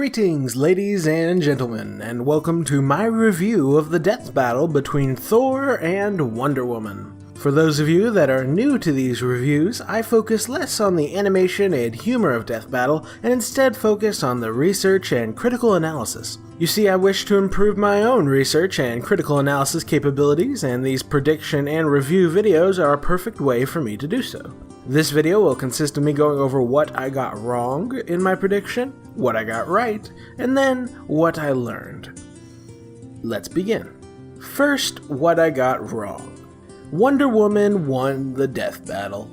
Greetings, ladies and gentlemen, and welcome to my review of the death battle between Thor and Wonder Woman. For those of you that are new to these reviews, I focus less on the animation and humor of death battle, and instead focus on the research and critical analysis. You see, I wish to improve my own research and critical analysis capabilities, and these prediction and review videos are a perfect way for me to do so. This video will consist of me going over what I got wrong in my prediction, what I got right, and then what I learned. Let's begin. First, what I got wrong. Wonder Woman won the death battle.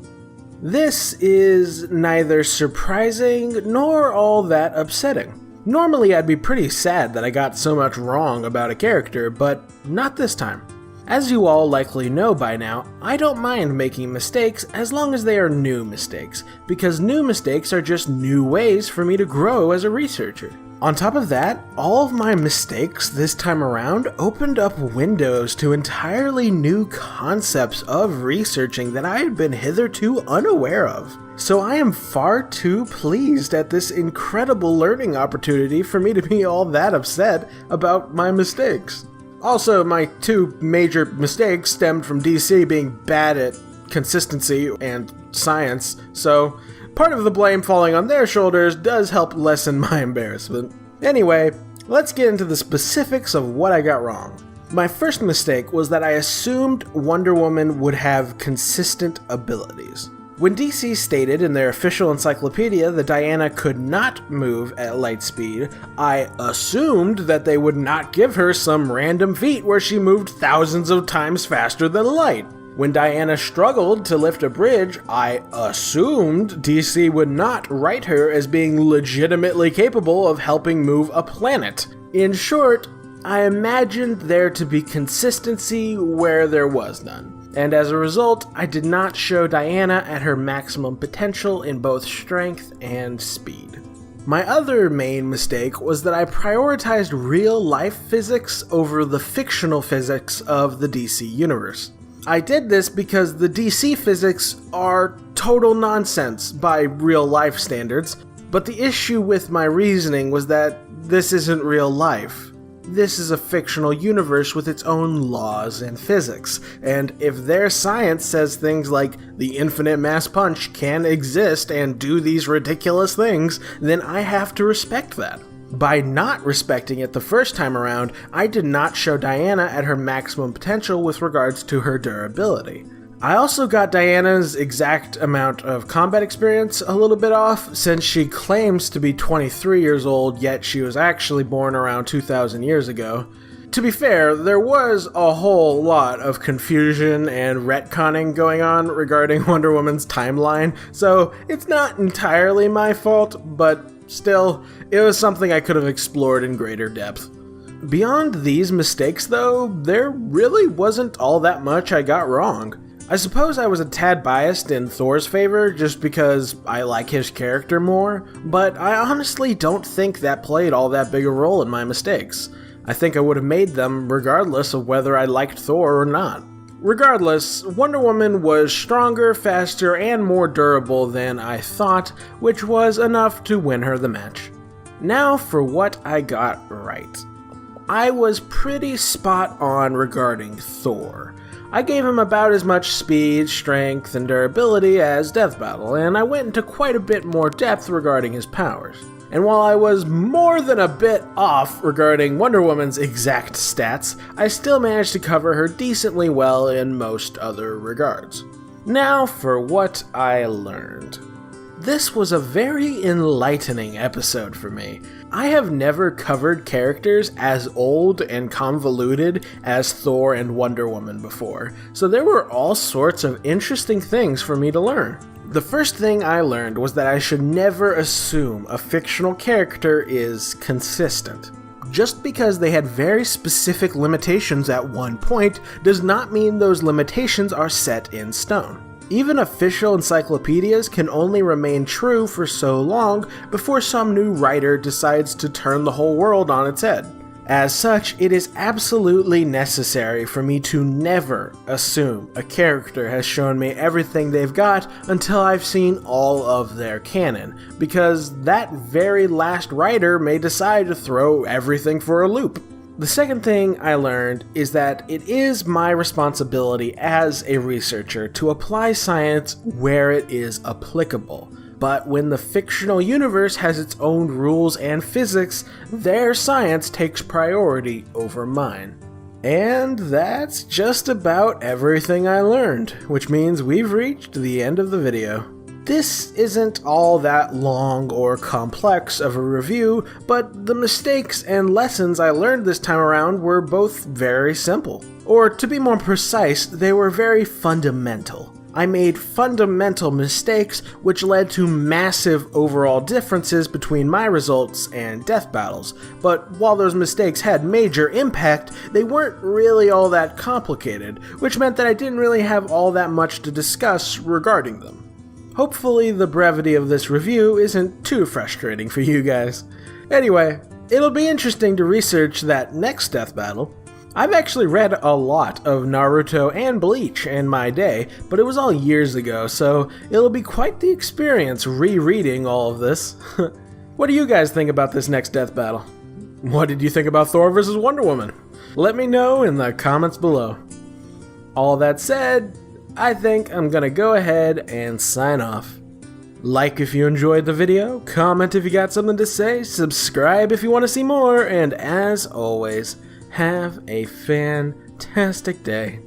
This is neither surprising nor all that upsetting. Normally I'd be pretty sad that I got so much wrong about a character, but not this time. As you all likely know by now, I don't mind making mistakes as long as they are new mistakes, because new mistakes are just new ways for me to grow as a researcher. On top of that, all of my mistakes this time around opened up windows to entirely new concepts of researching that I had been hitherto unaware of. So I am far too pleased at this incredible learning opportunity for me to be all that upset about my mistakes. Also, my two major mistakes stemmed from DC being bad at consistency and science, so part of the blame falling on their shoulders does help lessen my embarrassment. Anyway, let's get into the specifics of what I got wrong. My first mistake was that I assumed Wonder Woman would have consistent abilities. When DC stated in their official encyclopedia that Diana could not move at light speed, I assumed that they would not give her some random feat where she moved thousands of times faster than light. When Diana struggled to lift a bridge, I assumed DC would not write her as being legitimately capable of helping move a planet. In short, I imagined there to be consistency where there was none. And as a result, I did not show Diana at her maximum potential in both strength and speed. My other main mistake was that I prioritized real-life physics over the fictional physics of the DC universe. I did this because the DC physics are total nonsense by real-life standards, but the issue with my reasoning was that this isn't real life. This is a fictional universe with its own laws and physics, and if their science says things like the infinite mass punch can exist and do these ridiculous things, then I have to respect that. By not respecting it the first time around, I did not show Diana at her maximum potential with regards to her durability. I also got Diana's exact amount of combat experience a little bit off, since she claims to be 23 years old, yet she was actually born around 2,000 years ago. To be fair, there was a whole lot of confusion and retconning going on regarding Wonder Woman's timeline, so it's not entirely my fault, but still, it was something I could have explored in greater depth. Beyond these mistakes though, there really wasn't all that much I got wrong. I suppose I was a tad biased in Thor's favor just because I like his character more, but I honestly don't think that played all that big a role in my mistakes. I think I would have made them regardless of whether I liked Thor or not. Regardless, Wonder Woman was stronger, faster, and more durable than I thought, which was enough to win her the match. Now for what I got right. I was pretty spot on regarding Thor. I gave him about as much speed, strength, and durability as Death Battle, and I went into quite a bit more depth regarding his powers. And while I was more than a bit off regarding Wonder Woman's exact stats, I still managed to cover her decently well in most other regards. Now for what I learned. This was a very enlightening episode for me. I have never covered characters as old and convoluted as Thor and Wonder Woman before, so there were all sorts of interesting things for me to learn. The first thing I learned was that I should never assume a fictional character is consistent. Just because they had very specific limitations at one point does not mean those limitations are set in stone. Even official encyclopedias can only remain true for so long before some new writer decides to turn the whole world on its head. As such, it is absolutely necessary for me to never assume a character has shown me everything they've got until I've seen all of their canon, because that very last writer may decide to throw everything for a loop. The second thing I learned is that it is my responsibility as a researcher to apply science where it is applicable. But when the fictional universe has its own rules and physics, their science takes priority over mine. And that's just about everything I learned, which means we've reached the end of the video. This isn't all that long or complex of a review, but the mistakes and lessons I learned this time around were both very simple. Or to be more precise, they were very fundamental. I made fundamental mistakes which led to massive overall differences between my results and death battles, but while those mistakes had major impact, they weren't really all that complicated, which meant that I didn't really have all that much to discuss regarding them. Hopefully the brevity of this review isn't too frustrating for you guys. Anyway, it'll be interesting to research that next death battle. I've actually read a lot of Naruto and Bleach in my day, but it was all years ago, so it'll be quite the experience rereading all of this. What do you guys think about this next death battle? What did you think about Thor vs. Wonder Woman? Let me know in the comments below. All that said, I think I'm gonna go ahead and sign off. Like if you enjoyed the video, comment if you got something to say, subscribe if you want to see more, and as always, have a fantastic day.